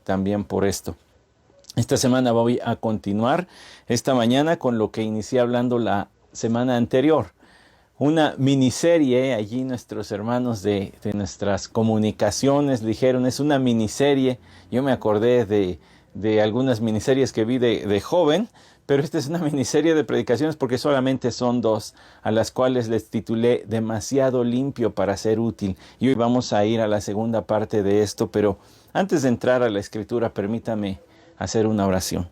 también por esto. Esta semana voy a continuar esta mañana con lo que inicié hablando la semana anterior. Una miniserie, allí nuestros hermanos de nuestras comunicaciones dijeron, es una miniserie. Yo me acordé de algunas miniseries que vi de joven, pero esta es una miniserie de predicaciones porque solamente son 2, a las cuales les titulé Demasiado limpio para ser útil. Y hoy vamos a ir a la segunda parte de esto, pero antes de entrar a la escritura, permítame hacer una oración.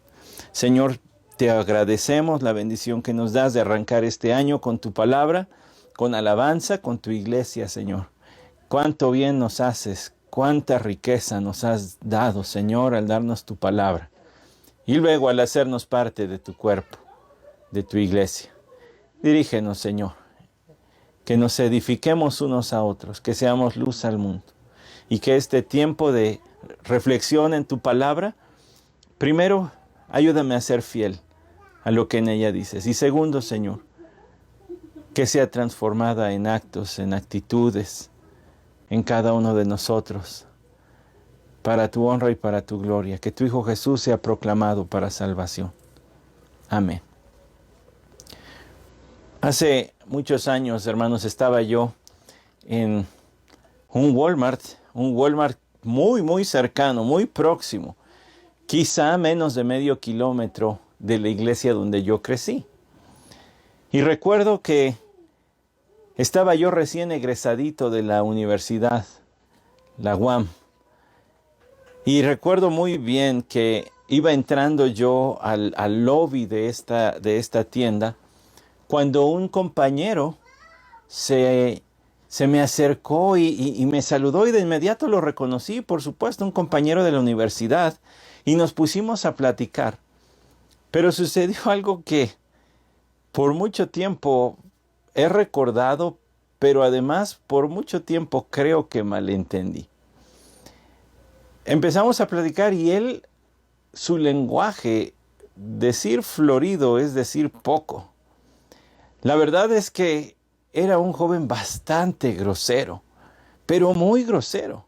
Señor, te agradecemos la bendición que nos das de arrancar este año con tu palabra, con alabanza, con tu iglesia, Señor. Cuánto bien nos haces, cuánta riqueza nos has dado, Señor, al darnos tu palabra. Y luego al hacernos parte de tu cuerpo, de tu iglesia. Dirígenos, Señor, que nos edifiquemos unos a otros, que seamos luz al mundo. Y que este tiempo de reflexión en tu palabra, primero, ayúdame a ser fiel a lo que en ella dices. Y segundo, Señor, que sea transformada en actos, en actitudes, en cada uno de nosotros, para tu honra y para tu gloria. Que tu Hijo Jesús sea proclamado para salvación. Amén. Hace muchos años, hermanos, estaba yo en un Walmart muy, muy cercano, muy próximo, quizá menos de medio kilómetro de la iglesia donde yo crecí. Y recuerdo que estaba yo recién egresadito de la universidad, la UAM. Y recuerdo muy bien que iba entrando yo al lobby de esta tienda cuando un compañero se me acercó y me saludó y de inmediato lo reconocí, por supuesto, un compañero de la universidad, y nos pusimos a platicar. Pero sucedió algo que por mucho tiempo he recordado, pero además por mucho tiempo creo que malentendí. Empezamos a platicar y su lenguaje, decir florido es decir poco. La verdad es que era un joven bastante grosero, pero muy grosero.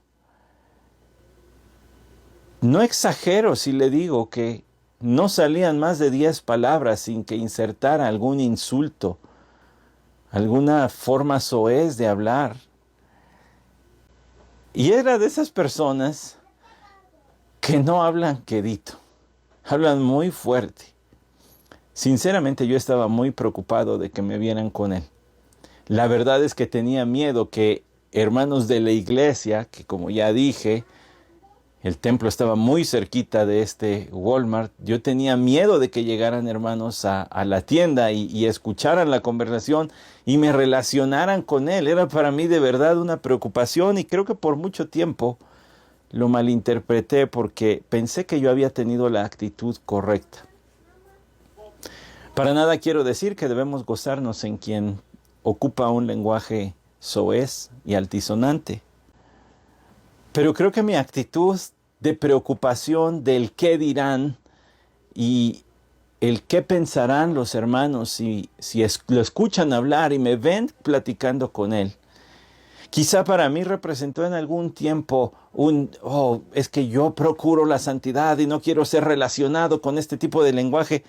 No exagero si le digo que no salían más de 10 palabras sin que insertara algún insulto, alguna forma soez de hablar. Y era de esas personas que no hablan quedito, hablan muy fuerte. Sinceramente yo estaba muy preocupado de que me vieran con él. La verdad es que tenía miedo que hermanos de la iglesia, que como ya dije, el templo estaba muy cerquita de este Walmart, yo tenía miedo de que llegaran hermanos a la tienda y escucharan la conversación y me relacionaran con él. Era para mí de verdad una preocupación y creo que por mucho tiempo lo malinterpreté porque pensé que yo había tenido la actitud correcta. Para nada quiero decir que debemos gozarnos en quien ocupa un lenguaje soez y altisonante. Pero creo que mi actitud de preocupación del qué dirán y el qué pensarán los hermanos si lo escuchan hablar y me ven platicando con él, quizá para mí representó en algún tiempo es que yo procuro la santidad y no quiero ser relacionado con este tipo de lenguaje.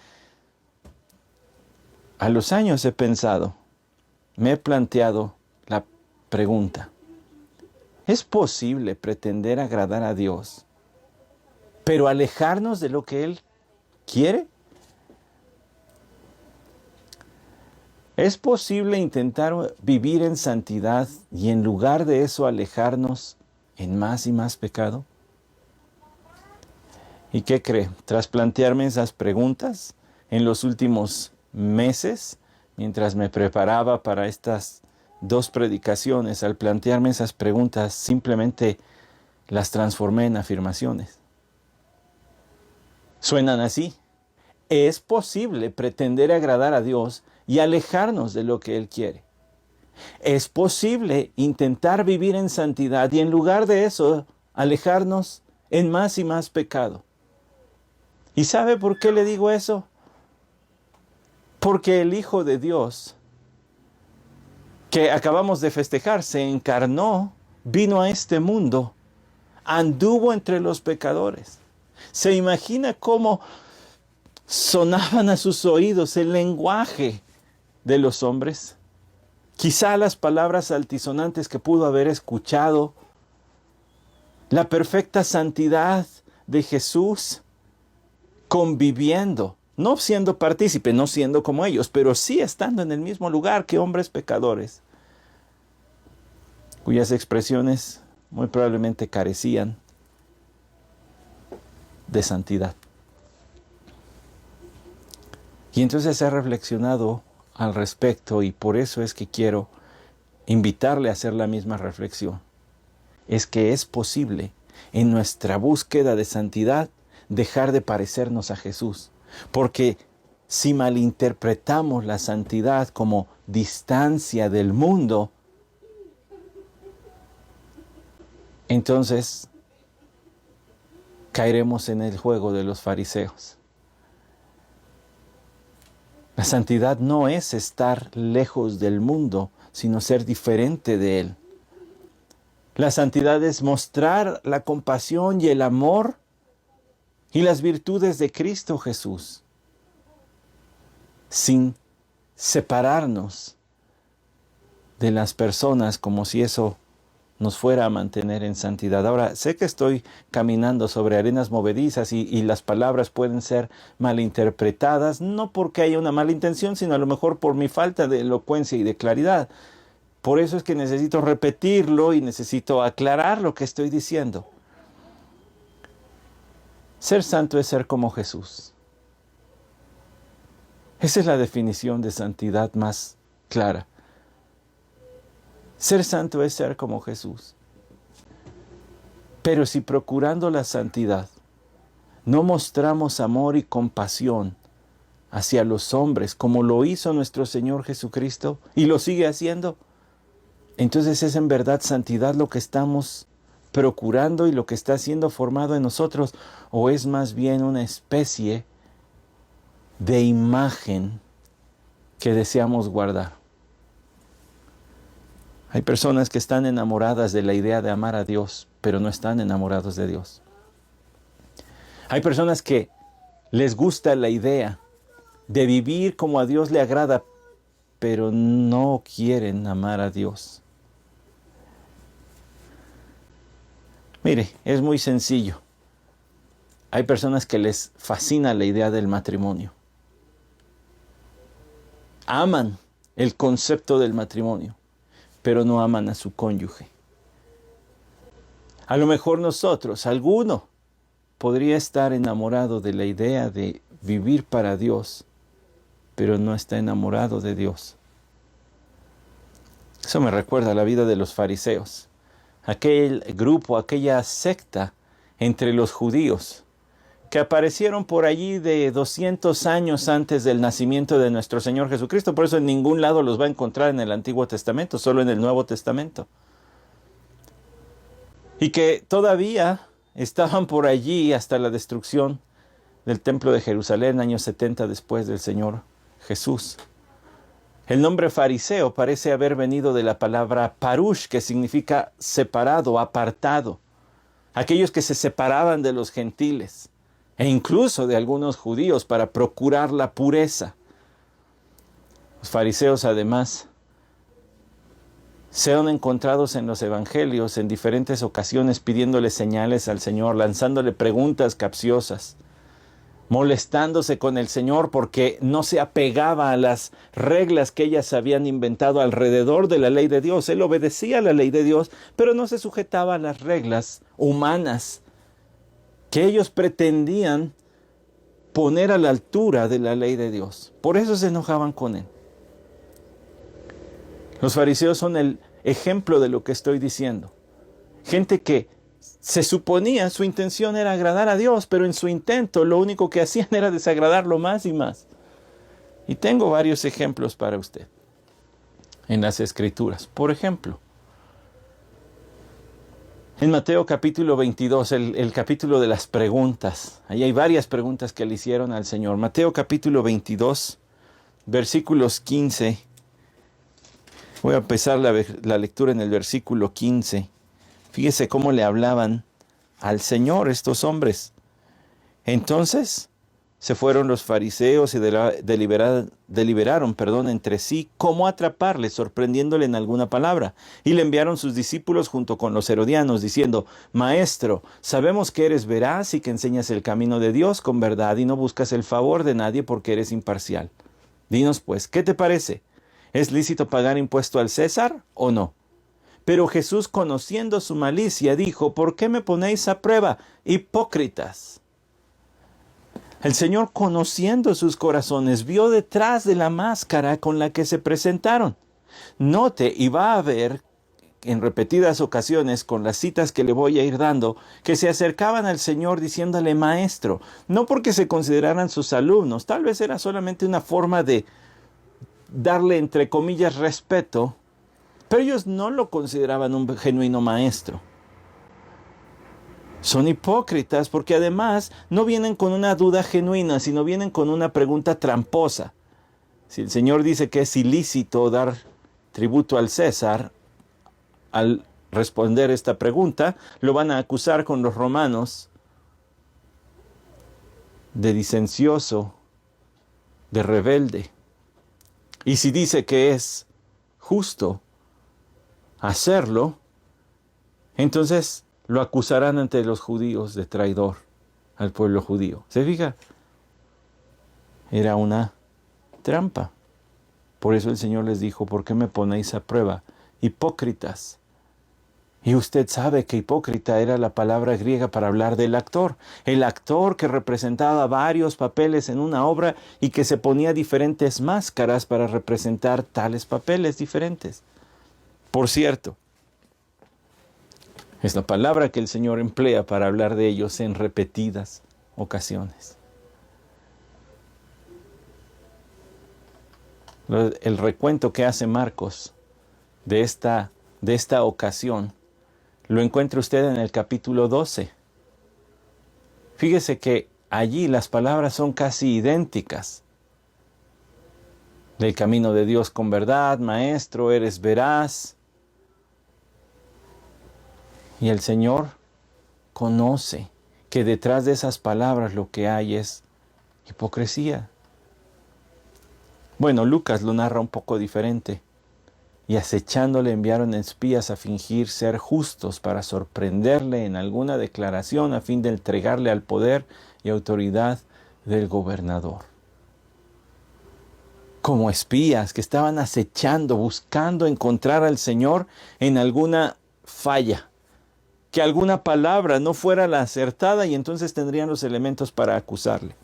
A los años he pensado, me he planteado la pregunta, ¿es posible pretender agradar a Dios, pero alejarnos de lo que Él quiere? ¿Es posible intentar vivir en santidad y en lugar de eso alejarnos en más y más pecado? ¿Y qué cree? Tras plantearme esas preguntas en los últimos meses, mientras me preparaba para estas 2 predicaciones, al plantearme esas preguntas, simplemente las transformé en afirmaciones. Suenan así: ¿es posible pretender agradar a Dios y alejarnos de lo que Él quiere? ¿Es posible intentar vivir en santidad y en lugar de eso alejarnos en más y más pecado? ¿Y sabe por qué le digo eso? Porque el Hijo de Dios, que acabamos de festejar, se encarnó, vino a este mundo, anduvo entre los pecadores. ¿Se imagina cómo sonaban a sus oídos el lenguaje de los hombres? Quizá las palabras altisonantes que pudo haber escuchado, la perfecta santidad de Jesús conviviendo, no siendo partícipe, no siendo como ellos, pero sí estando en el mismo lugar que hombres pecadores, cuyas expresiones muy probablemente carecían de santidad. Y entonces he reflexionado al respecto, y por eso es que quiero invitarle a hacer la misma reflexión. Es que es posible en nuestra búsqueda de santidad dejar de parecernos a Jesús, porque si malinterpretamos la santidad como distancia del mundo, entonces caeremos en el juego de los fariseos. La santidad no es estar lejos del mundo, sino ser diferente de él. La santidad es mostrar la compasión y el amor y las virtudes de Cristo Jesús, sin separarnos de las personas como si eso nos fuera a mantener en santidad. Ahora, sé que estoy caminando sobre arenas movedizas y las palabras pueden ser malinterpretadas, no porque haya una mala intención, sino a lo mejor por mi falta de elocuencia y de claridad. Por eso es que necesito repetirlo y necesito aclarar lo que estoy diciendo. Ser santo es ser como Jesús. Esa es la definición de santidad más clara. Ser santo es ser como Jesús. Pero si procurando la santidad no mostramos amor y compasión hacia los hombres como lo hizo nuestro Señor Jesucristo y lo sigue haciendo, entonces es en verdad santidad lo que estamos procurando y lo que está siendo formado en nosotros, o es más bien una especie de imagen que deseamos guardar. Hay personas que están enamoradas de la idea de amar a Dios, pero no están enamorados de Dios. Hay personas que les gusta la idea de vivir como a Dios le agrada, pero no quieren amar a Dios. Mire, es muy sencillo. Hay personas que les fascina la idea del matrimonio. Aman el concepto del matrimonio, pero no aman a su cónyuge. A lo mejor nosotros, alguno, podría estar enamorado de la idea de vivir para Dios, pero no está enamorado de Dios. Eso me recuerda a la vida de los fariseos, aquel grupo, aquella secta entre los judíos, que aparecieron por allí de 200 años antes del nacimiento de nuestro Señor Jesucristo. Por eso en ningún lado los va a encontrar en el Antiguo Testamento, solo en el Nuevo Testamento. Y que todavía estaban por allí hasta la destrucción del Templo de Jerusalén, años 70 después del Señor Jesús. El nombre fariseo parece haber venido de la palabra parush, que significa separado, apartado. Aquellos que se separaban de los gentiles e incluso de algunos judíos para procurar la pureza. Los fariseos, además, sean encontrados en los evangelios en diferentes ocasiones pidiéndole señales al Señor, lanzándole preguntas capciosas, molestándose con el Señor porque no se apegaba a las reglas que ellas habían inventado alrededor de la ley de Dios. Él obedecía a la ley de Dios, pero no se sujetaba a las reglas humanas que ellos pretendían poner a la altura de la ley de Dios. Por eso se enojaban con él. Los fariseos son el ejemplo de lo que estoy diciendo. Gente que se suponía su intención era agradar a Dios, pero en su intento lo único que hacían era desagradarlo más y más. Y tengo varios ejemplos para usted en las Escrituras. Por ejemplo, en Mateo capítulo 22, el capítulo de las preguntas. Ahí hay varias preguntas que le hicieron al Señor. Mateo capítulo 22, versículos 15. Voy a empezar la lectura en el versículo 15. Fíjese cómo le hablaban al Señor estos hombres. Entonces se fueron los fariseos y deliberaron entre sí cómo atraparle, sorprendiéndole en alguna palabra. Y le enviaron sus discípulos junto con los herodianos, diciendo: Maestro, sabemos que eres veraz y que enseñas el camino de Dios con verdad y no buscas el favor de nadie porque eres imparcial. Dinos pues, ¿qué te parece? ¿Es lícito pagar impuesto al César o no? Pero Jesús, conociendo su malicia, dijo: ¿Por qué me ponéis a prueba, hipócritas? El Señor, conociendo sus corazones, vio detrás de la máscara con la que se presentaron. Note, y va a ver en repetidas ocasiones, con las citas que le voy a ir dando, que se acercaban al Señor diciéndole maestro, no porque se consideraran sus alumnos, tal vez era solamente una forma de darle, entre comillas, respeto, pero ellos no lo consideraban un genuino maestro. Son hipócritas porque además no vienen con una duda genuina, sino vienen con una pregunta tramposa. Si el Señor dice que es ilícito dar tributo al César, al responder esta pregunta, lo van a acusar con los romanos de disencioso, de rebelde. Y si dice que es justo hacerlo, entonces lo acusarán ante los judíos de traidor al pueblo judío. ¿Se fija? Era una trampa. Por eso el Señor les dijo: ¿por qué me ponéis a prueba, hipócritas? Y usted sabe que hipócrita era la palabra griega para hablar del actor. El actor que representaba varios papeles en una obra y que se ponía diferentes máscaras para representar tales papeles diferentes. Por cierto, es la palabra que el Señor emplea para hablar de ellos en repetidas ocasiones. El recuento que hace Marcos de esta ocasión lo encuentra usted en el capítulo 12. Fíjese que allí las palabras son casi idénticas. Del camino de Dios con verdad, maestro, eres veraz. Y el Señor conoce que detrás de esas palabras lo que hay es hipocresía. Bueno, Lucas lo narra un poco diferente. Y acechándole enviaron espías a fingir ser justos para sorprenderle en alguna declaración a fin de entregarle al poder y autoridad del gobernador. Como espías que estaban acechando, buscando encontrar al Señor en alguna falla, que alguna palabra no fuera la acertada y entonces tendrían los elementos para acusarle.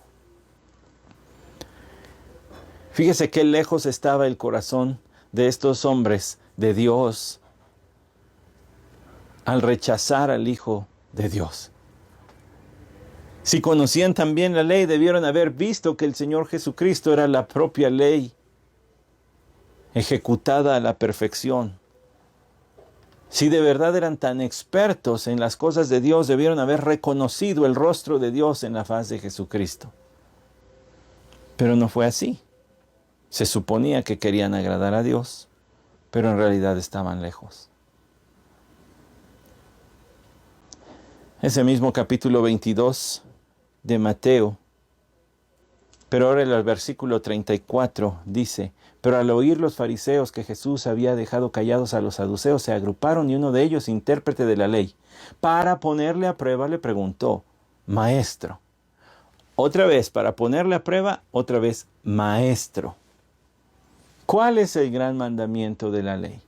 Fíjese qué lejos estaba el corazón de estos hombres de Dios al rechazar al Hijo de Dios. Si conocían también la ley, debieron haber visto que el Señor Jesucristo era la propia ley ejecutada a la perfección. Si de verdad eran tan expertos en las cosas de Dios, debieron haber reconocido el rostro de Dios en la faz de Jesucristo. Pero no fue así. Se suponía que querían agradar a Dios, pero en realidad estaban lejos. Ese mismo capítulo 22 de Mateo, pero ahora el versículo 34 dice: pero al oír los fariseos que Jesús había dejado callados a los saduceos, se agruparon y uno de ellos, intérprete de la ley, para ponerle a prueba, le preguntó: Maestro. Otra vez, para ponerle a prueba, otra vez, Maestro. ¿Cuál es el gran mandamiento de la ley?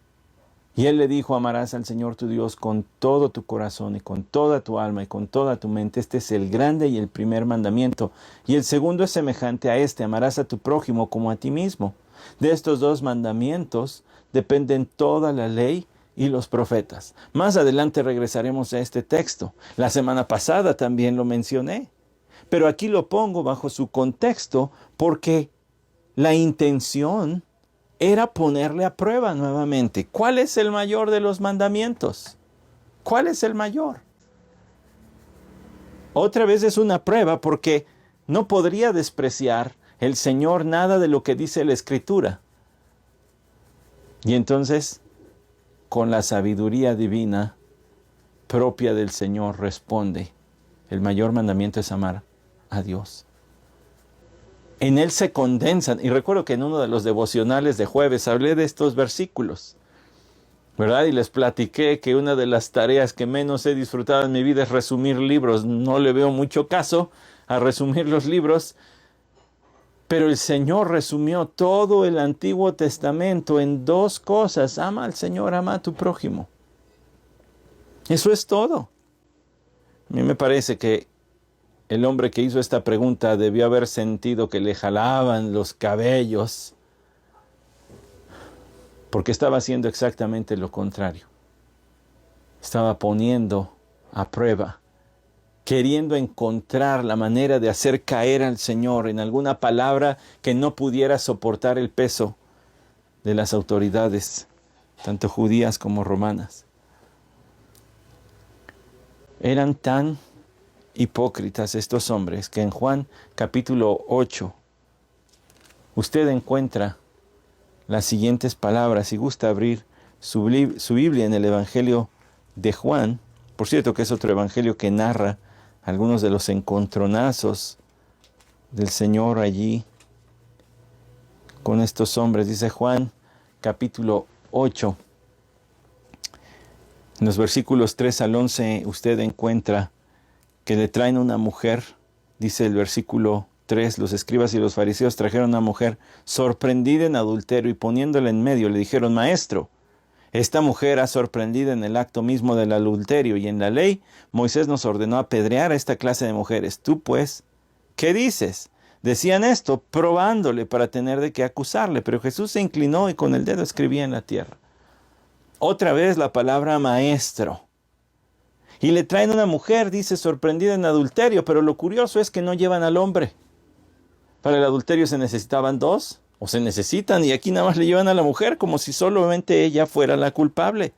Y él le dijo: amarás al Señor tu Dios con todo tu corazón y con toda tu alma y con toda tu mente. Este es el grande y el primer mandamiento. Y el segundo es semejante a este: amarás a tu prójimo como a ti mismo. De estos dos mandamientos dependen toda la ley y los profetas. Más adelante regresaremos a este texto. La semana pasada también lo mencioné. Pero aquí lo pongo bajo su contexto porque la intención era ponerle a prueba nuevamente. ¿Cuál es el mayor de los mandamientos? ¿Cuál es el mayor? Otra vez es una prueba porque no podría despreciar el Señor nada de lo que dice la Escritura. Y entonces, con la sabiduría divina propia del Señor, responde: el mayor mandamiento es amar a Dios. En Él se condensan. Y recuerdo que en uno de los devocionales de jueves hablé de estos versículos, ¿verdad? Y les platiqué que una de las tareas que menos he disfrutado en mi vida es resumir libros. No le veo mucho caso a resumir los libros, pero el Señor resumió todo el Antiguo Testamento en 2 cosas. Ama al Señor, ama a tu prójimo. Eso es todo. A mí me parece que el hombre que hizo esta pregunta debió haber sentido que le jalaban los cabellos, porque estaba haciendo exactamente lo contrario. Estaba poniendo a prueba, queriendo encontrar la manera de hacer caer al Señor en alguna palabra que no pudiera soportar el peso de las autoridades, tanto judías como romanas. Eran tan hipócritas estos hombres que en Juan capítulo 8 usted encuentra las siguientes palabras. Si gusta abrir su Biblia en el Evangelio de Juan, por cierto que es otro evangelio que narra algunos de los encontronazos del Señor allí con estos hombres. Dice Juan capítulo 8, en los versículos 3 al 11 usted encuentra que le traen una mujer. Dice el versículo 3, los escribas y los fariseos trajeron a una mujer sorprendida en adulterio y poniéndola en medio le dijeron: Maestro, esta mujer ha sorprendido en el acto mismo del adulterio, y en la ley Moisés nos ordenó apedrear a esta clase de mujeres. Tú pues, ¿qué dices? Decían esto probándole para tener de qué acusarle, pero Jesús se inclinó y con el dedo escribía en la tierra. Otra vez la palabra maestro. Y le traen una mujer, dice, sorprendida en adulterio, pero lo curioso es que no llevan al hombre. Para el adulterio se necesitaban 2, o se necesitan, y aquí nada más le llevan a la mujer como si solamente ella fuera la culpable.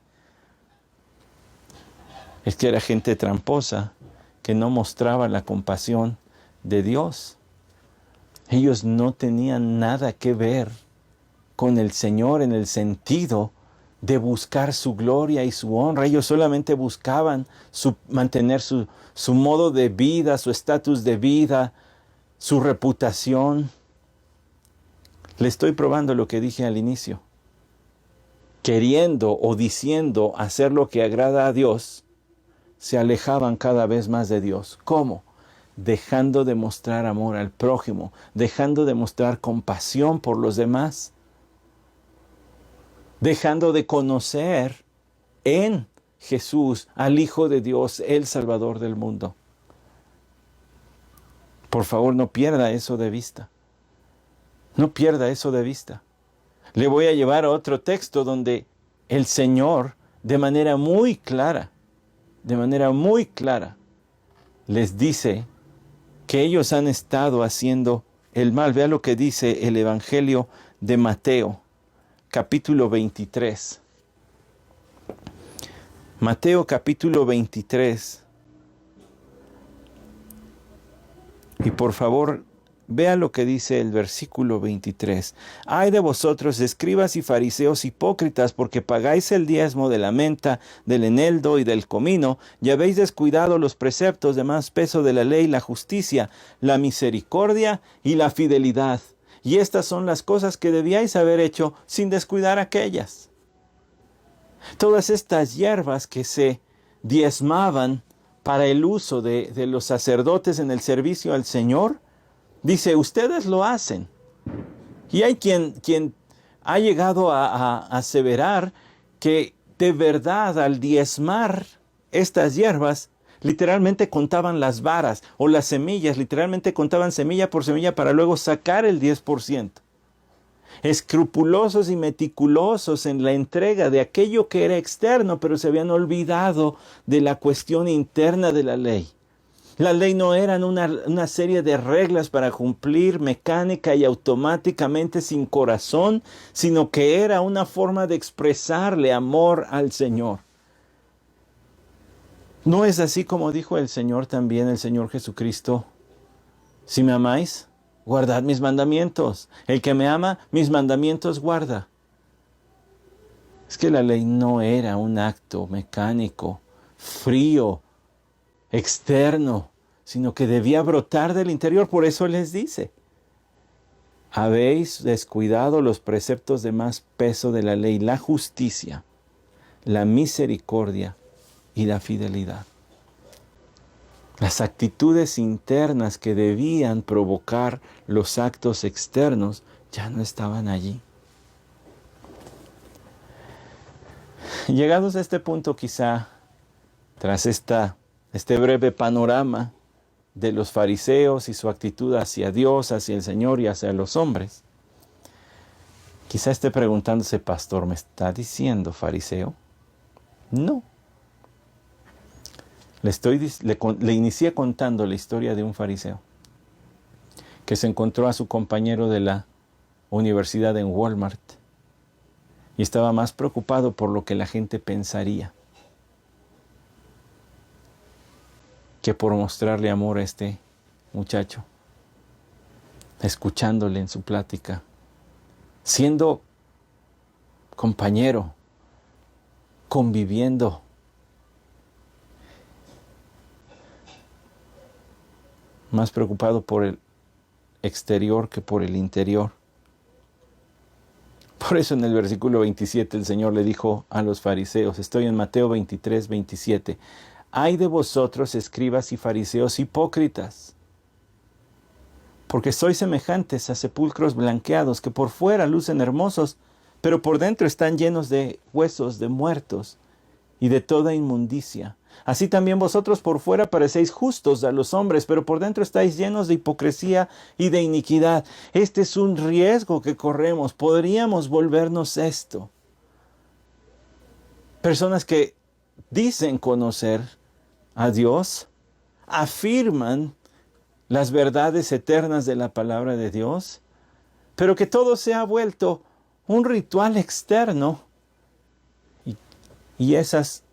Es que era gente tramposa que no mostraba la compasión de Dios. Ellos no tenían nada que ver con el Señor en el sentido de buscar su gloria y su honra. Ellos solamente buscaban mantener su modo de vida, su estatus de vida, su reputación. Le estoy probando lo que dije al inicio. Queriendo o diciendo hacer lo que agrada a Dios, se alejaban cada vez más de Dios. ¿Cómo? Dejando de mostrar amor al prójimo, dejando de mostrar compasión por los demás, dejando de conocer en Jesús al Hijo de Dios, el Salvador del mundo. Por favor, no pierda eso de vista. No pierda eso de vista. Le voy a llevar a otro texto donde el Señor, de manera muy clara, les dice que ellos han estado haciendo el mal. Vea lo que dice el Evangelio de Mateo, capítulo 23. Mateo capítulo 23. Y por favor, vea lo que dice el versículo 23. Ay de vosotros, escribas y fariseos hipócritas, porque pagáis el diezmo de la menta, del eneldo y del comino, y habéis descuidado los preceptos de más peso de la ley, la justicia, la misericordia y la fidelidad. Y estas son las cosas que debíais haber hecho sin descuidar aquellas. Todas estas hierbas que se diezmaban para el uso de los sacerdotes en el servicio al Señor, dice, ustedes lo hacen. Y hay quien ha llegado a aseverar que de verdad al diezmar estas hierbas, literalmente contaban las varas o las semillas, literalmente contaban semilla por semilla para luego sacar el 10%. Escrupulosos y meticulosos en la entrega de aquello que era externo, pero se habían olvidado de la cuestión interna de la ley. La ley no eran una serie de reglas para cumplir mecánica y automáticamente sin corazón, sino que era una forma de expresarle amor al Señor. ¿No es así como dijo el Señor también, el Señor Jesucristo? Si me amáis, guardad mis mandamientos. El que me ama, mis mandamientos guarda. Es que la ley no era un acto mecánico, frío, externo, sino que debía brotar del interior. Por eso les dice, habéis descuidado los preceptos de más peso de la ley, la justicia, la misericordia y la fidelidad. Las actitudes internas que debían provocar los actos externos ya no estaban allí. Llegados a este punto, quizá, tras este breve panorama de los fariseos y su actitud hacia Dios, hacia el Señor y hacia los hombres, quizá esté preguntándose, pastor, ¿me está diciendo fariseo? No. Le inicié contando la historia de un fariseo que se encontró a su compañero de la universidad en Walmart y estaba más preocupado por lo que la gente pensaría que por mostrarle amor a este muchacho, escuchándole en su plática, siendo compañero, conviviendo. Más preocupado por el exterior que por el interior. Por eso en el versículo 27 el Señor le dijo a los fariseos, estoy en Mateo 23, 27, ¡ay de vosotros, escribas y fariseos hipócritas! Porque sois semejantes a sepulcros blanqueados que por fuera lucen hermosos, pero por dentro están llenos de huesos de muertos y de toda inmundicia. Así también vosotros por fuera parecéis justos a los hombres, pero por dentro estáis llenos de hipocresía y de iniquidad. Este es un riesgo que corremos. Podríamos volvernos esto. Personas que dicen conocer a Dios, afirman las verdades eternas de la palabra de Dios, pero que todo se ha vuelto un ritual externo y esas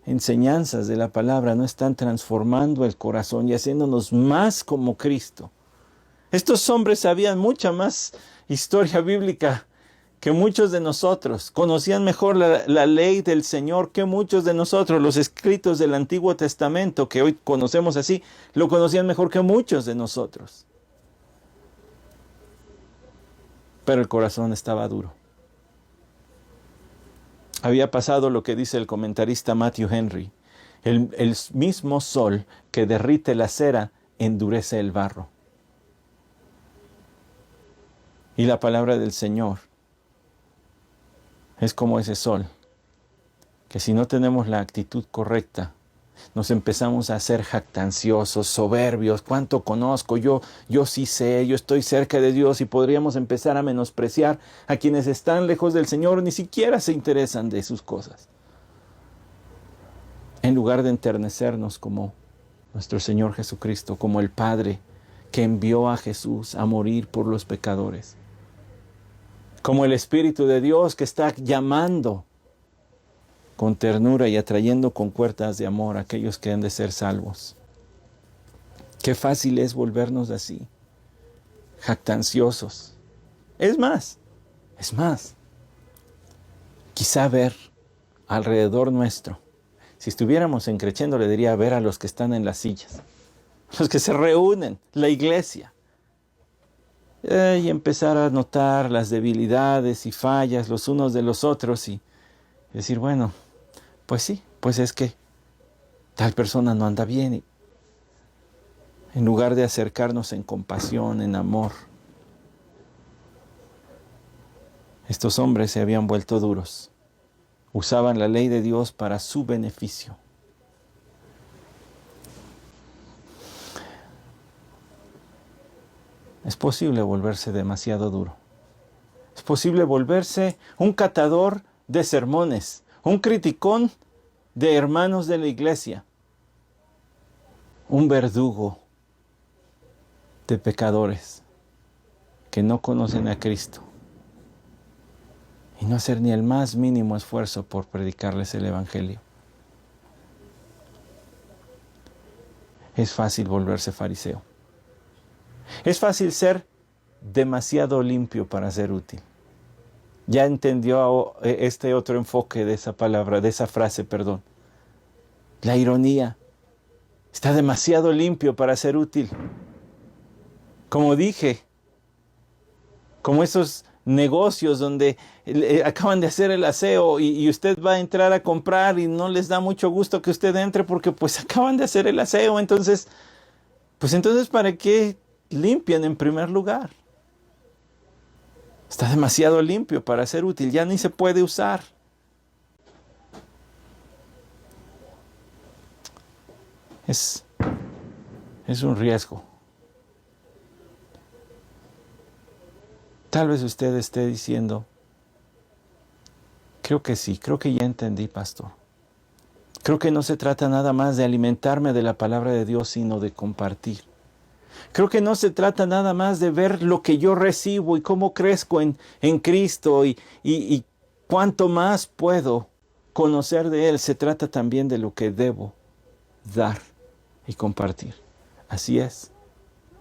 enseñanzas de la palabra no están transformando el corazón y haciéndonos más como Cristo. Estos hombres sabían mucha más historia bíblica que muchos de nosotros. Conocían mejor la ley del Señor que muchos de nosotros. Los escritos del Antiguo Testamento, que hoy conocemos así, lo conocían mejor que muchos de nosotros. Pero el corazón estaba duro. Había pasado lo que dice el comentarista Matthew Henry. El mismo sol que derrite la cera endurece el barro. Y la palabra del Señor es como ese sol, que si no tenemos la actitud correcta, nos empezamos a ser jactanciosos, soberbios. ¿Cuánto conozco? Yo sí sé, yo estoy cerca de Dios, y podríamos empezar a menospreciar a quienes están lejos del Señor, ni siquiera se interesan de sus cosas. En lugar de enternecernos como nuestro Señor Jesucristo, como el Padre que envió a Jesús a morir por los pecadores. Como el Espíritu de Dios que está llamando con ternura y atrayendo con cuerdas de amor a aquellos que han de ser salvos. Qué fácil es volvernos así, jactanciosos. Es más, quizá ver alrededor nuestro. Si estuviéramos en Creciendo, le diría ver a los que están en las sillas, los que se reúnen, la iglesia, y empezar a notar las debilidades y fallas los unos de los otros y decir, bueno, pues sí, pues es que tal persona no anda bien. En lugar de acercarnos en compasión, en amor, estos hombres se habían vuelto duros. Usaban la ley de Dios para su beneficio. Es posible volverse demasiado duro. Es posible volverse un catador de sermones, un criticón de hermanos de la iglesia, un verdugo de pecadores que no conocen a Cristo, y no hacer ni el más mínimo esfuerzo por predicarles el Evangelio. Es fácil volverse fariseo. Es fácil ser demasiado limpio para ser útil. Ya entendió este otro enfoque de esa palabra, de esa frase, perdón. La ironía. Está demasiado limpio para ser útil. Como dije, como esos negocios donde acaban de hacer el aseo y usted va a entrar a comprar y no les da mucho gusto que usted entre porque pues acaban de hacer el aseo. Entonces, ¿para qué limpian en primer lugar? Está demasiado limpio para ser útil, ya ni se puede usar. Es un riesgo. Tal vez usted esté diciendo, creo que sí, creo que ya entendí, pastor. Creo que no se trata nada más de alimentarme de la palabra de Dios, sino de compartir. Creo que no se trata nada más de ver lo que yo recibo y cómo crezco en Cristo y cuánto más puedo conocer de Él. Se trata también de lo que debo dar y compartir. Así es.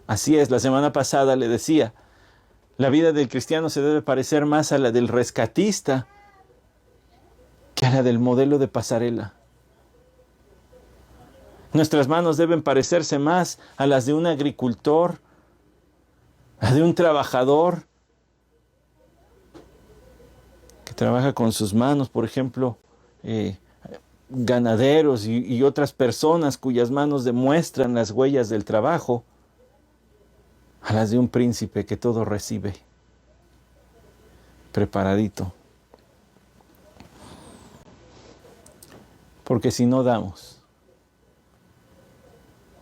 Así es. La semana pasada le decía, la vida del cristiano se debe parecer más a la del rescatista que a la del modelo de pasarela. Nuestras manos deben parecerse más a las de un agricultor, a de un trabajador que trabaja con sus manos, por ejemplo, ganaderos y otras personas cuyas manos demuestran las huellas del trabajo, a las de un príncipe que todo recibe, preparadito. Porque si no damos,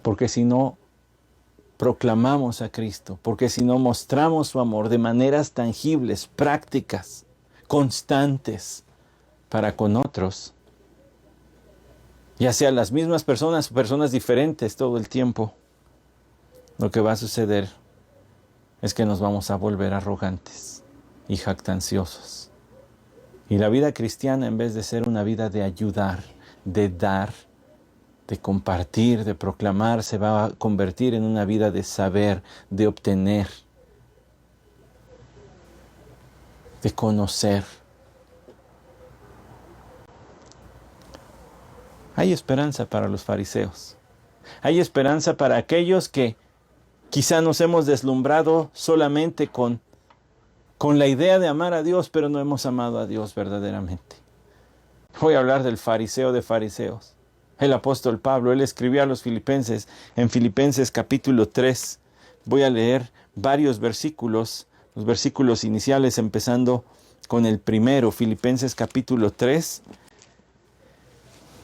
porque si no proclamamos a Cristo, porque si no mostramos su amor de maneras tangibles, prácticas, constantes para con otros, ya sean las mismas personas o personas diferentes todo el tiempo, lo que va a suceder es que nos vamos a volver arrogantes y jactanciosos. Y la vida cristiana, en vez de ser una vida de ayudar, de dar, de compartir, de proclamar, se va a convertir en una vida de saber, de obtener, de conocer. Hay esperanza para los fariseos. Hay esperanza para aquellos que quizá nos hemos deslumbrado solamente con la idea de amar a Dios, pero no hemos amado a Dios verdaderamente. Voy a hablar del fariseo de fariseos. El apóstol Pablo, él escribió a los filipenses en Filipenses capítulo 3. Voy a leer varios versículos, los versículos iniciales empezando con el primero, Filipenses capítulo 3.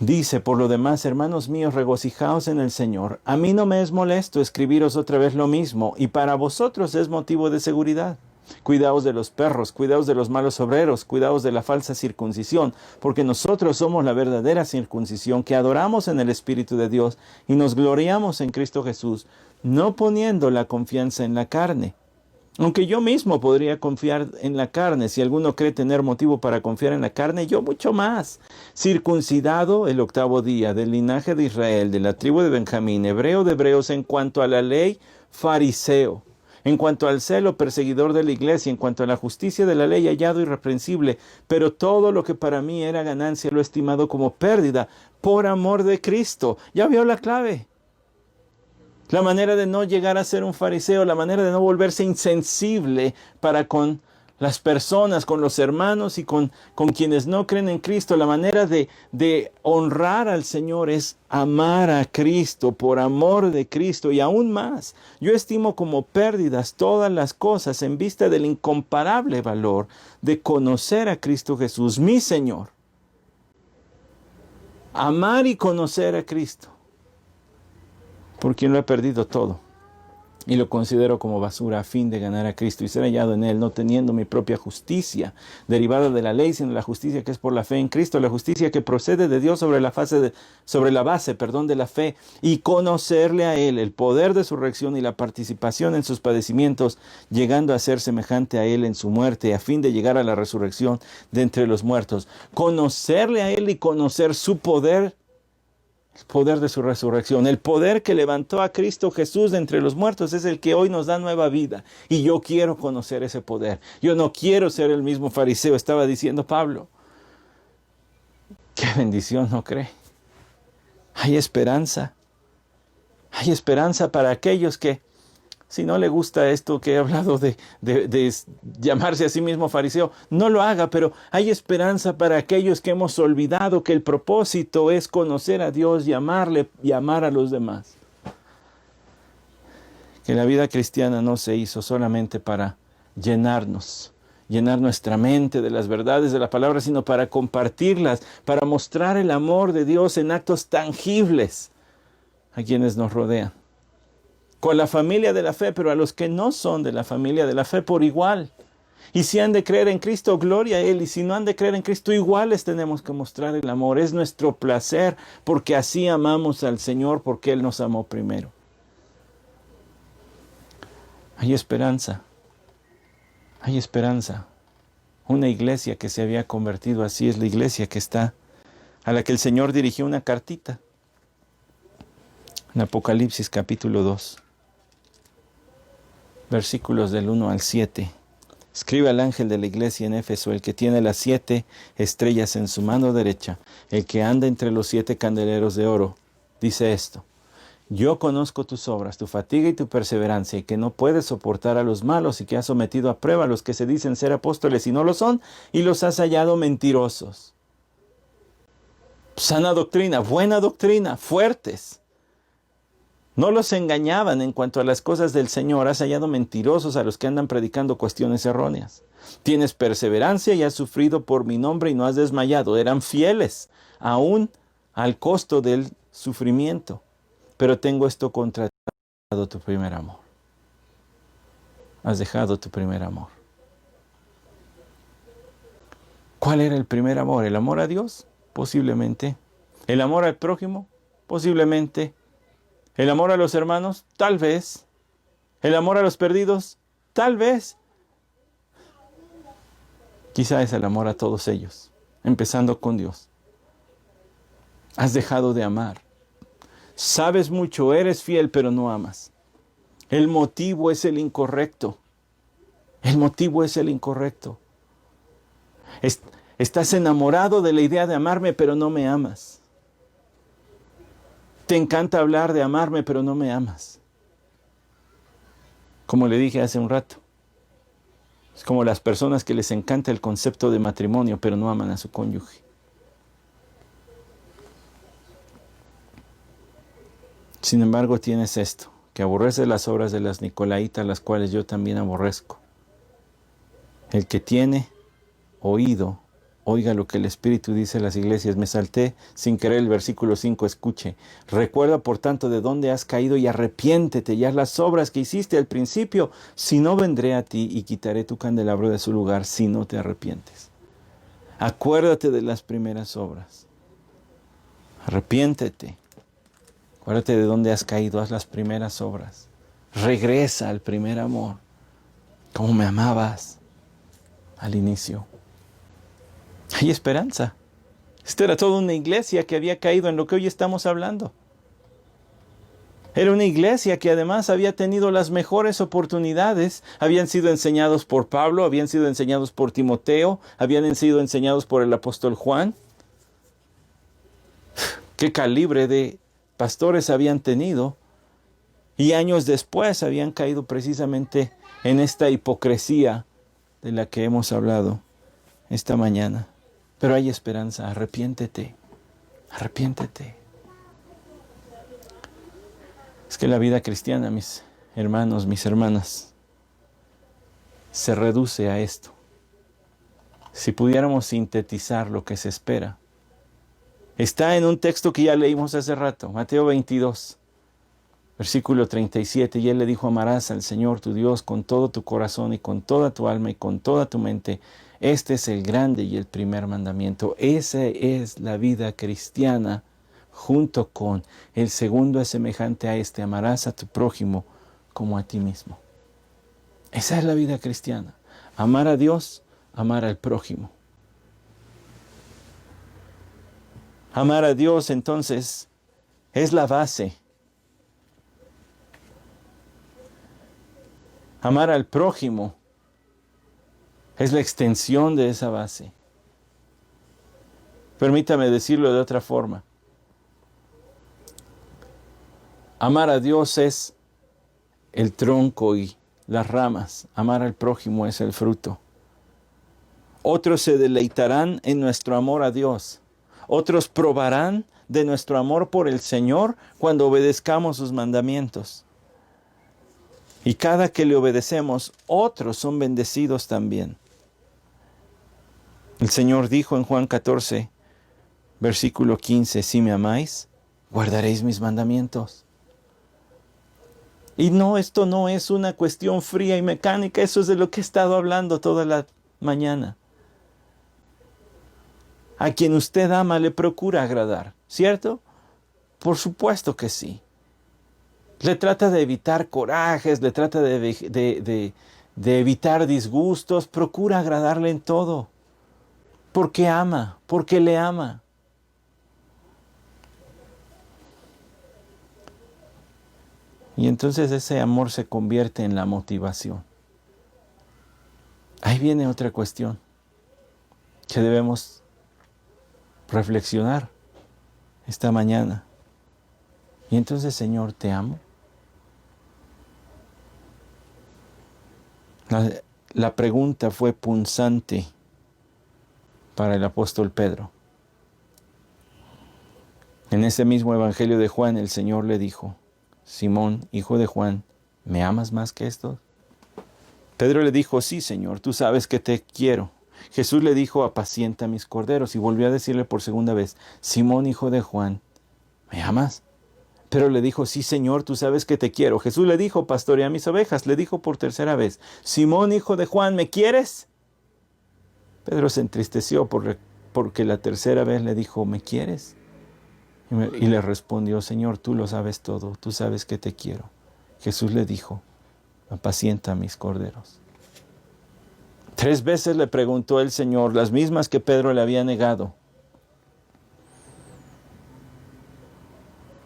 Dice, por lo demás, hermanos míos, regocijaos en el Señor. A mí no me es molesto escribiros otra vez lo mismo, y para vosotros es motivo de seguridad. Cuidaos de los perros, cuidaos de los malos obreros, cuidaos de la falsa circuncisión, porque nosotros somos la verdadera circuncisión, que adoramos en el Espíritu de Dios y nos gloriamos en Cristo Jesús, no poniendo la confianza en la carne. Aunque yo mismo podría confiar en la carne, si alguno cree tener motivo para confiar en la carne, yo mucho más. Circuncidado el 8º día, del linaje de Israel, de la tribu de Benjamín, hebreo de hebreos, en cuanto a la ley, fariseo. En cuanto al celo, perseguidor de la iglesia, en cuanto a la justicia de la ley, hallado irreprensible, pero todo lo que para mí era ganancia lo he estimado como pérdida, por amor de Cristo. ¿Ya vio la clave? La manera de no llegar a ser un fariseo, la manera de no volverse insensible para con las personas, con los hermanos y con quienes no creen en Cristo. La manera de honrar al Señor es amar a Cristo, por amor de Cristo. Y aún más, yo estimo como pérdidas todas las cosas en vista del incomparable valor de conocer a Cristo Jesús, mi Señor. Amar y conocer a Cristo, por quien lo he perdido todo, y lo considero como basura a fin de ganar a Cristo y ser hallado en Él, no teniendo mi propia justicia derivada de la ley, sino la justicia que es por la fe en Cristo, la justicia que procede de Dios sobre la base de la fe, y conocerle a Él, el poder de su resurrección y la participación en sus padecimientos, llegando a ser semejante a Él en su muerte, a fin de llegar a la resurrección de entre los muertos. Conocerle a Él y conocer su poder, el poder de su resurrección, el poder que levantó a Cristo Jesús de entre los muertos, es el que hoy nos da nueva vida. Y yo quiero conocer ese poder. Yo no quiero ser el mismo fariseo, estaba diciendo Pablo. Qué bendición, ¿no cree? Hay esperanza. Hay esperanza para aquellos que, si no le gusta esto que he hablado de llamarse a sí mismo fariseo, no lo haga, pero hay esperanza para aquellos que hemos olvidado que el propósito es conocer a Dios y amarle y amar a los demás. Que la vida cristiana no se hizo solamente para llenar nuestra mente de las verdades de la palabra, sino para compartirlas, para mostrar el amor de Dios en actos tangibles a quienes nos rodean. Con la familia de la fe, pero a los que no son de la familia de la fe por igual. Y si han de creer en Cristo, gloria a Él. Y si no han de creer en Cristo, igual les tenemos que mostrar el amor. Es nuestro placer, porque así amamos al Señor, porque Él nos amó primero. Hay esperanza. Hay esperanza. Una iglesia que se había convertido así es la iglesia que está, a la que el Señor dirigió una cartita. En Apocalipsis capítulo 2. Versículos del 1 al 7. Escribe al ángel de la iglesia en Éfeso, el que tiene las 7 estrellas en su mano derecha, el que anda entre los 7 candeleros de oro, dice esto: yo conozco tus obras, tu fatiga y tu perseverancia, y que no puedes soportar a los malos, y que has sometido a prueba a los que se dicen ser apóstoles y no lo son, y los has hallado mentirosos. Sana doctrina, buena doctrina, fuertes. No los engañaban en cuanto a las cosas del Señor. Has hallado mentirosos a los que andan predicando cuestiones erróneas. Tienes perseverancia y has sufrido por mi nombre y no has desmayado. Eran fieles, aún al costo del sufrimiento. Pero tengo esto contra ti: has dejado tu primer amor. Has dejado tu primer amor. ¿Cuál era el primer amor? ¿El amor a Dios? Posiblemente. ¿El amor al prójimo? Posiblemente. ¿El amor a los hermanos? Tal vez. ¿El amor a los perdidos? Tal vez. Quizá es el amor a todos ellos, empezando con Dios. Has dejado de amar. Sabes mucho, eres fiel, pero no amas. El motivo es el incorrecto. El motivo es el incorrecto. Estás enamorado de la idea de amarme, pero no me amas. Te encanta hablar de amarme, pero no me amas. Como le dije hace un rato, es como las personas que les encanta el concepto de matrimonio, pero no aman a su cónyuge. Sin embargo, tienes esto, que aborreces las obras de las Nicolaitas, las cuales yo también aborrezco. El que tiene oído, oiga lo que el Espíritu dice a las iglesias. Me salté sin querer el versículo 5, escuche. Recuerda por tanto de dónde has caído y arrepiéntete y haz las obras que hiciste al principio. Si no, vendré a ti y quitaré tu candelabro de su lugar si no te arrepientes. Acuérdate de las primeras obras. Arrepiéntete. Acuérdate de dónde has caído, haz las primeras obras. Regresa al primer amor, como me amabas al inicio. Hay esperanza. Esta era toda una iglesia que había caído en lo que hoy estamos hablando. Era una iglesia que además había tenido las mejores oportunidades. Habían sido enseñados por Pablo, habían sido enseñados por Timoteo, habían sido enseñados por el apóstol Juan. ¿Qué calibre de pastores habían tenido? Y años después habían caído precisamente en esta hipocresía de la que hemos hablado esta mañana. Pero hay esperanza, arrepiéntete, arrepiéntete. Es que la vida cristiana, mis hermanos, mis hermanas, se reduce a esto. Si pudiéramos sintetizar lo que se espera, está en un texto que ya leímos hace rato, Mateo 22, versículo 37, y él le dijo: amarás al Señor tu Dios con todo tu corazón y con toda tu alma y con toda tu mente. Este es el grande y el primer mandamiento. Esa es la vida cristiana, junto con el segundo es semejante a este: amarás a tu prójimo como a ti mismo. Esa es la vida cristiana. Amar a Dios, amar al prójimo. Amar a Dios, entonces, es la base. Amar al prójimo es la extensión de esa base. Permítame decirlo de otra forma. Amar a Dios es el tronco y las ramas. Amar al prójimo es el fruto. Otros se deleitarán en nuestro amor a Dios. Otros probarán de nuestro amor por el Señor cuando obedezcamos sus mandamientos. Y cada que le obedecemos, otros son bendecidos también. El Señor dijo en Juan 14, versículo 15, si me amáis, guardaréis mis mandamientos. Y no, esto no es una cuestión fría y mecánica, eso es de lo que he estado hablando toda la mañana. A quien usted ama le procura agradar, ¿cierto? Por supuesto que sí. Le trata de evitar corajes, le trata de evitar disgustos, procura agradarle en todo. Porque ama, porque le ama. Y entonces ese amor se convierte en la motivación. Ahí viene otra cuestión que debemos reflexionar esta mañana. Y entonces, Señor, te amo. La pregunta fue punzante para el apóstol Pedro. En ese mismo Evangelio de Juan, el Señor le dijo, Simón, hijo de Juan, ¿me amas más que estos? Pedro le dijo, sí, Señor, tú sabes que te quiero. Jesús le dijo, apacienta mis corderos, y volvió a decirle por segunda vez, Simón, hijo de Juan, ¿me amas? Pedro le dijo, sí, Señor, tú sabes que te quiero. Jesús le dijo, pastorea mis ovejas. Le dijo por tercera vez, Simón, hijo de Juan, ¿me quieres? Pedro se entristeció porque la tercera vez le dijo, ¿me quieres? Y le respondió, Señor, tú lo sabes todo, tú sabes que te quiero. Jesús le dijo, apacienta mis corderos. 3 veces le preguntó el Señor, las mismas que Pedro le había negado.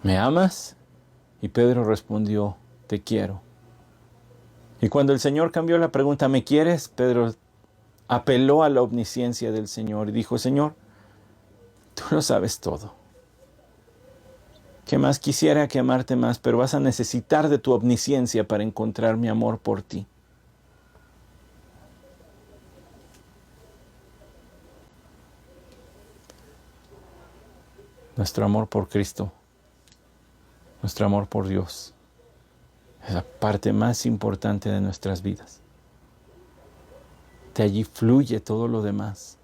¿Me amas? Y Pedro respondió, te quiero. Y cuando el Señor cambió la pregunta, ¿me quieres? Pedro apeló a la omnisciencia del Señor y dijo, Señor, tú lo sabes todo. ¿Qué más quisiera que amarte más? Pero vas a necesitar de tu omnisciencia para encontrar mi amor por ti. Nuestro amor por Cristo, nuestro amor por Dios, es la parte más importante de nuestras vidas. De allí fluye todo lo demás.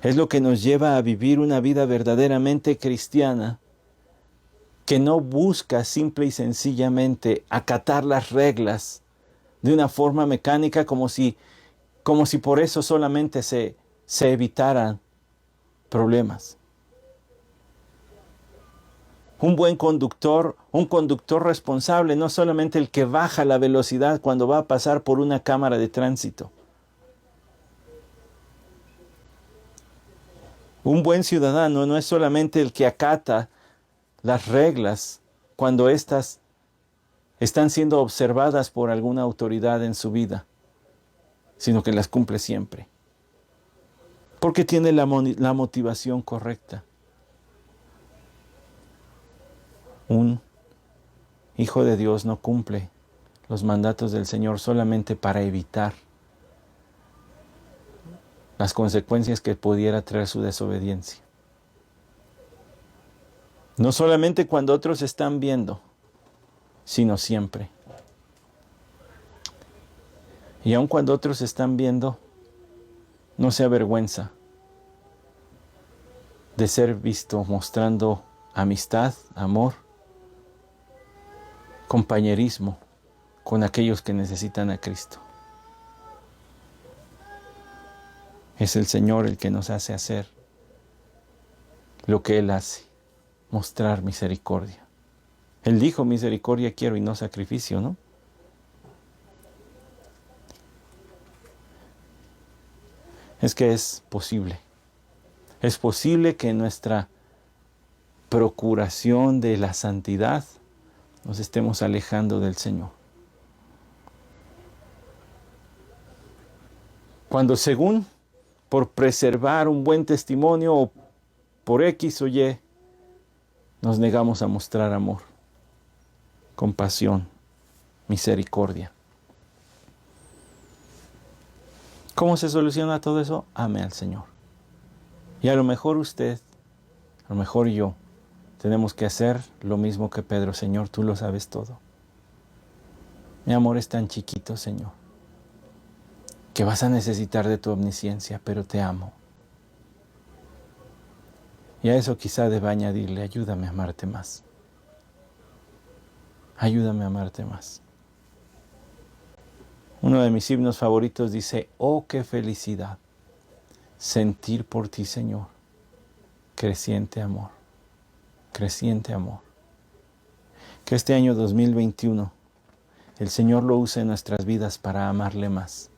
Es lo que nos lleva a vivir una vida verdaderamente cristiana, que no busca simple y sencillamente acatar las reglas de una forma mecánica como si por eso solamente se evitaran problemas. Un buen conductor, un conductor responsable, no solamente el que baja la velocidad cuando va a pasar por una cámara de tránsito. Un buen ciudadano no es solamente el que acata las reglas cuando éstas están siendo observadas por alguna autoridad en su vida, sino que las cumple siempre. Porque tiene la motivación correcta. Un hijo de Dios no cumple los mandatos del Señor solamente para evitar las consecuencias que pudiera traer su desobediencia. No solamente cuando otros están viendo, sino siempre. Y aun cuando otros están viendo, no se avergüenza de ser visto mostrando amistad, amor, compañerismo con aquellos que necesitan a Cristo. Es el Señor el que nos hace hacer lo que Él hace, mostrar misericordia. Él dijo, misericordia quiero y no sacrificio, ¿no? Es que es posible. Es posible que en nuestra procuración de la santidad nos estemos alejando del Señor. Cuando según por preservar un buen testimonio o por X o Y, nos negamos a mostrar amor. compasión, misericordia. ¿Cómo se soluciona todo eso? Ame al Señor. Y a lo mejor usted, a lo mejor yo, tenemos que hacer lo mismo que Pedro. Señor, tú lo sabes todo. Mi amor es tan chiquito, Señor, que vas a necesitar de tu omnisciencia, pero te amo. Y a eso quizá deba añadirle, ayúdame a amarte más. Ayúdame a amarte más. Uno de mis himnos favoritos dice, oh, qué felicidad sentir por ti, Señor, creciente amor, creciente amor. Que este año 2021 el Señor lo use en nuestras vidas para amarle más.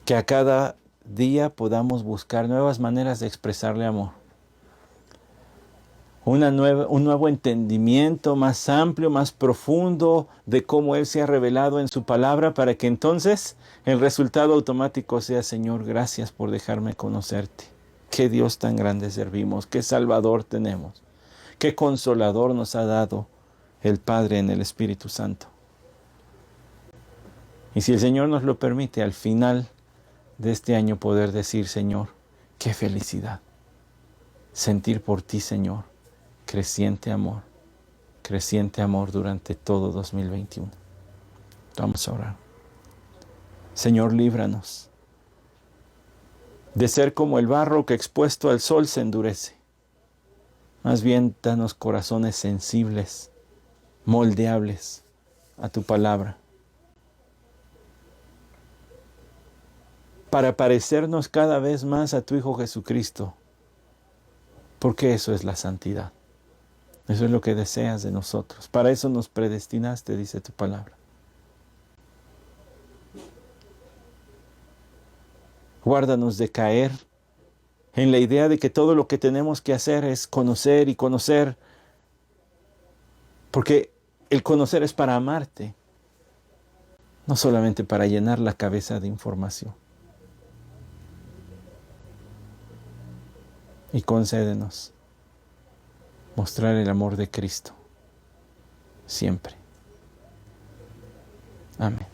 Que a cada día podamos buscar nuevas maneras de expresarle amor. Un nuevo entendimiento más amplio, más profundo de cómo Él se ha revelado en su palabra, para que entonces el resultado automático sea, Señor, gracias por dejarme conocerte. Qué Dios tan grande servimos, qué Salvador tenemos, qué Consolador nos ha dado el Padre en el Espíritu Santo. Y si el Señor nos lo permite, al final de este año poder decir, Señor, qué felicidad sentir por ti, Señor, creciente amor durante todo 2021. Vamos a orar. Señor, líbranos de ser como el barro que expuesto al sol se endurece. Más bien, danos corazones sensibles, moldeables a tu palabra, para parecernos cada vez más a tu Hijo Jesucristo, porque eso es la santidad. Eso es lo que deseas de nosotros. Para eso nos predestinaste, dice tu palabra. Guárdanos de caer en la idea de que todo lo que tenemos que hacer es conocer y conocer, porque el conocer es para amarte, no solamente para llenar la cabeza de información. Y concédenos mostrar el amor de Cristo siempre. Amén.